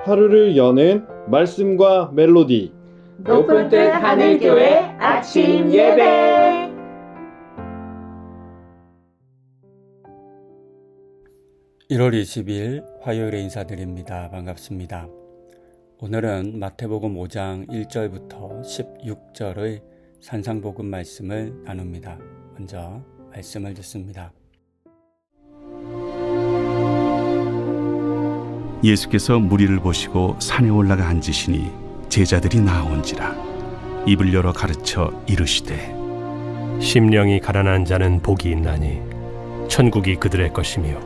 하루를 여는 말씀과 멜로디 높은 뜻 하늘교회 아침 예배. (1월 20일) 화요일에 인사드립니다. 반갑습니다. 오늘은 마태복음 5장 1절부터 16절의 산상복음 말씀을 나눕니다. 먼저 말씀을 듣습니다. 예수께서 무리를 보시고 산에 올라가 앉으시니 제자들이 나아온지라. 입을 열어 가르쳐 이르시되 심령이 가난한 자는 복이 있나니 천국이 그들의 것이며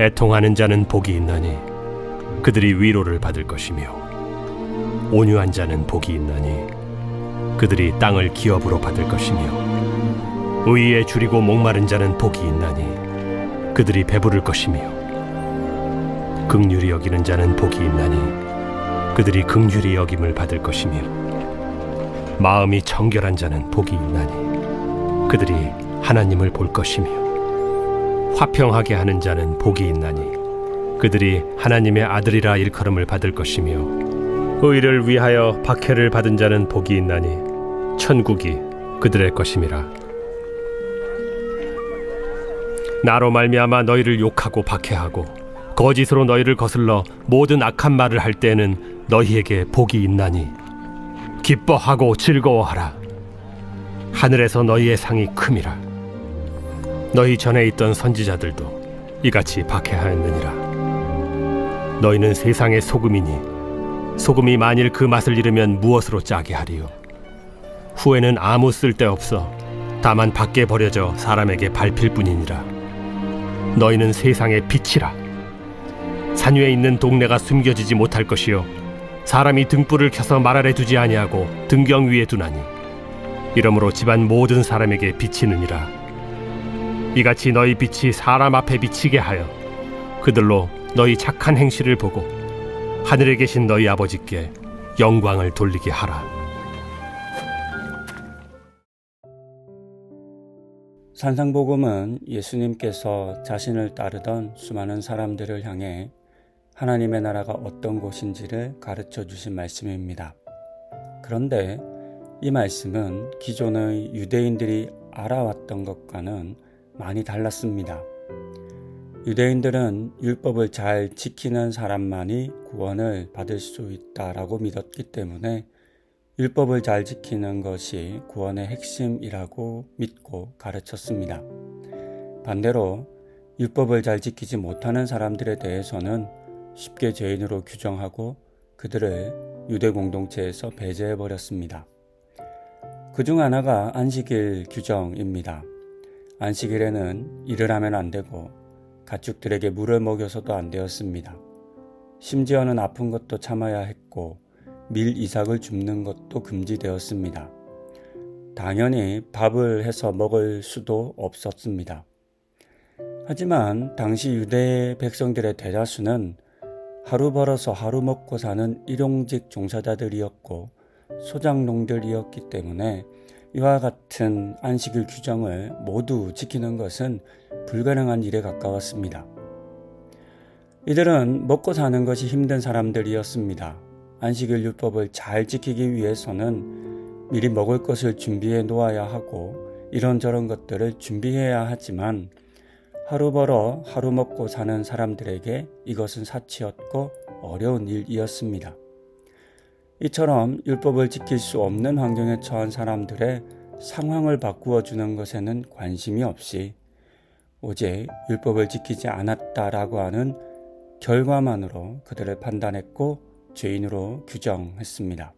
애통하는 자는 복이 있나니 그들이 위로를 받을 것이며 온유한 자는 복이 있나니 그들이 땅을 기업으로 받을 것이며 의에 줄이고 목마른 자는 복이 있나니 그들이 배부를 것이며 긍휼히 여기는 자는 복이 있나니 그들이 긍휼히 여김을 받을 것이며 마음이 정결한 자는 복이 있나니 그들이 하나님을 볼 것이며 화평하게 하는 자는 복이 있나니 그들이 하나님의 아들이라 일컬음을 받을 것이며 의를 위하여 박해를 받은 자는 복이 있나니 천국이 그들의 것임이라. 나로 말미암아 너희를 욕하고 박해하고 거짓으로 너희를 거슬러 모든 악한 말을 할 때에는 너희에게 복이 있나니 기뻐하고 즐거워하라. 하늘에서 너희의 상이 큼이라. 너희 전에 있던 선지자들도 이같이 박해하였느니라. 너희는 세상의 소금이니 소금이 만일 그 맛을 잃으면 무엇으로 짜게 하리요. 후에는 아무 쓸데없어 다만 밖에 버려져 사람에게 밟힐 뿐이니라. 너희는 세상의 빛이라. 산 위에 있는 동네가 숨겨지지 못할 것이요 사람이 등불을 켜서 말 아래 두지 아니하고 등경 위에 두나니 이러므로 집안 모든 사람에게 비치느니라. 이같이 너희 빛이 사람 앞에 비치게 하여 그들로 너희 착한 행실을 보고 하늘에 계신 너희 아버지께 영광을 돌리게 하라. 산상복음은 예수님께서 자신을 따르던 수많은 사람들을 향해 하나님의 나라가 어떤 곳인지를 가르쳐 주신 말씀입니다. 그런데 이 말씀은 기존의 유대인들이 알아왔던 것과는 많이 달랐습니다. 유대인들은 율법을 잘 지키는 사람만이 구원을 받을 수 있다라고 믿었기 때문에 율법을 잘 지키는 것이 구원의 핵심이라고 믿고 가르쳤습니다. 반대로 율법을 잘 지키지 못하는 사람들에 대해서는 쉽게 죄인으로 규정하고 그들을 유대 공동체에서 배제해버렸습니다. 그중 하나가 안식일 규정입니다. 안식일에는 일을 하면 안 되고 가축들에게 물을 먹여서도 안 되었습니다. 심지어는 아픈 것도 참아야 했고 밀 이삭을 줍는 것도 금지되었습니다. 당연히 밥을 해서 먹을 수도 없었습니다. 하지만 당시 유대 백성들의 대다수는 하루 벌어서 하루 먹고 사는 일용직 종사자들이었고 소작농들이었기 때문에 이와 같은 안식일 규정을 모두 지키는 것은 불가능한 일에 가까웠습니다. 이들은 먹고 사는 것이 힘든 사람들이었습니다. 안식일 율법을 잘 지키기 위해서는 미리 먹을 것을 준비해 놓아야 하고 이런저런 것들을 준비해야 하지만 하루 벌어 하루 먹고 사는 사람들에게 이것은 사치였고 어려운 일이었습니다. 이처럼 율법을 지킬 수 없는 환경에 처한 사람들의 상황을 바꾸어 주는 것에는 관심이 없이 오직 율법을 지키지 않았다라고 하는 결과만으로 그들을 판단했고 죄인으로 규정했습니다.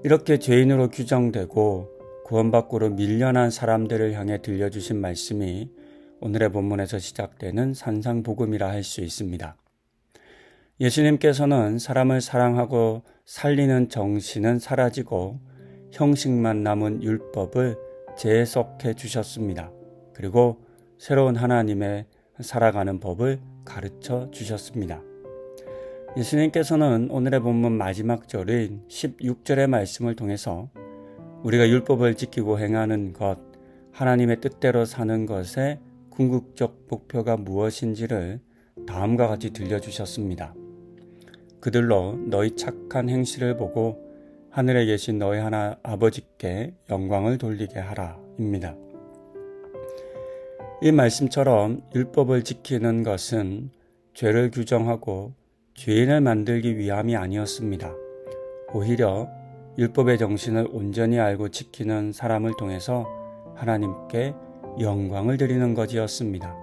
이렇게 죄인으로 규정되고 구원 밖으로 밀려난 사람들을 향해 들려주신 말씀이 오늘의 본문에서 시작되는 산상복음이라 할 수 있습니다. 예수님께서는 사람을 사랑하고 살리는 정신은 사라지고 형식만 남은 율법을 재해석해 주셨습니다. 그리고 새로운 하나님의 살아가는 법을 가르쳐 주셨습니다. 예수님께서는 오늘의 본문 마지막 절인 16절의 말씀을 통해서 우리가 율법을 지키고 행하는 것, 하나님의 뜻대로 사는 것의 궁극적 목표가 무엇인지를 다음과 같이 들려주셨습니다. 그들로 너희 착한 행실을 보고 하늘에 계신 너희 하나 아버지께 영광을 돌리게 하라 입니다. 이 말씀처럼 율법을 지키는 것은 죄를 규정하고 죄인을 만들기 위함이 아니었습니다. 오히려 율법의 정신을 온전히 알고 지키는 사람을 통해서 하나님께 영광을 드리는 것이었습니다.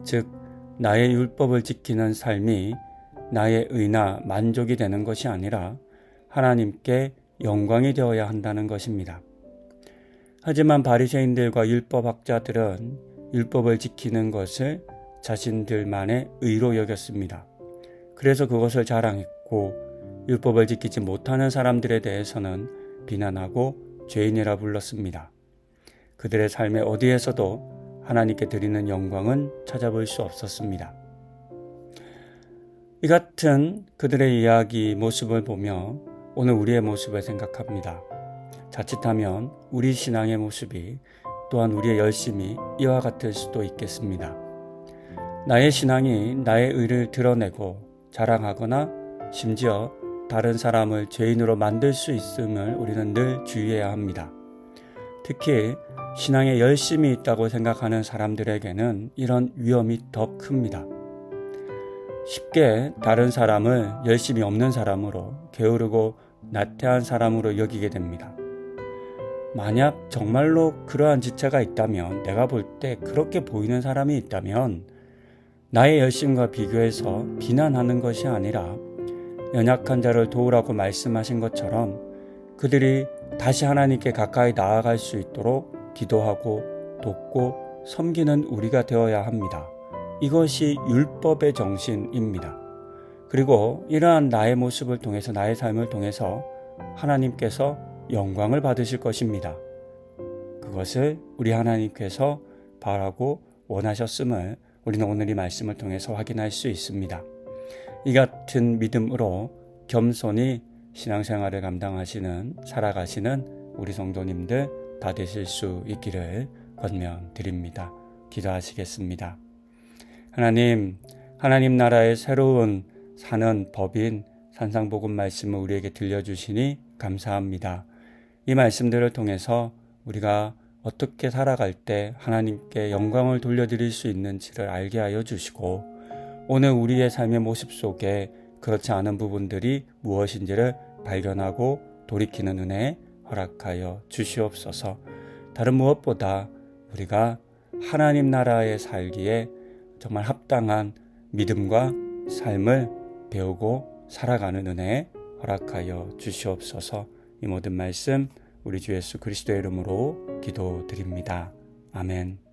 즉, 나의 율법을 지키는 삶이 나의 의나 만족이 되는 것이 아니라 하나님께 영광이 되어야 한다는 것입니다. 하지만 바리새인들과 율법학자들은 율법을 지키는 것을 자신들만의 의로 여겼습니다. 그래서 그것을 자랑했고 율법을 지키지 못하는 사람들에 대해서는 비난하고 죄인이라 불렀습니다. 그들의 삶의 어디에서도 하나님께 드리는 영광은 찾아볼 수 없었습니다. 이 같은 그들의 이야기 모습을 보며 오늘 우리의 모습을 생각합니다. 자칫하면 우리 신앙의 모습이 또한 우리의 열심이 이와 같을 수도 있겠습니다. 나의 신앙이 나의 의를 드러내고 자랑하거나 심지어 다른 사람을 죄인으로 만들 수 있음을 우리는 늘 주의해야 합니다. 특히 신앙에 열심이 있다고 생각하는 사람들에게는 이런 위험이 더 큽니다. 쉽게 다른 사람을 열심이 없는 사람으로 게으르고 나태한 사람으로 여기게 됩니다. 만약 정말로 그러한 지체가 있다면, 내가 볼 때 그렇게 보이는 사람이 있다면 나의 열심과 비교해서 비난하는 것이 아니라 연약한 자를 도우라고 말씀하신 것처럼 그들이 다시 하나님께 가까이 나아갈 수 있도록 기도하고 돕고 섬기는 우리가 되어야 합니다. 이것이 율법의 정신입니다. 그리고 이러한 나의 모습을 통해서, 나의 삶을 통해서 하나님께서 영광을 받으실 것입니다. 그것을 우리 하나님께서 바라고 원하셨음을 우리는 오늘 이 말씀을 통해서 확인할 수 있습니다. 이 같은 믿음으로 겸손히 신앙생활을 감당하시는, 살아가시는 우리 성도님들 다 되실 수 있기를 권면드립니다. 기도하시겠습니다. 하나님 나라의 새로운 사는 법인 산상복음 말씀을 우리에게 들려주시니 감사합니다. 이 말씀들을 통해서 우리가 어떻게 살아갈 때 하나님께 영광을 돌려드릴 수 있는지를 알게 하여 주시고, 오늘 우리의 삶의 모습 속에 그렇지 않은 부분들이 무엇인지를 발견하고 돌이키는 은혜 허락하여 주시옵소서. 다른 무엇보다 우리가 하나님 나라에 살기에 정말 합당한 믿음과 삶을 배우고 살아가는 은혜 허락하여 주시옵소서. 이 모든 말씀 우리 주 예수 그리스도의 이름으로 기도드립니다. 아멘.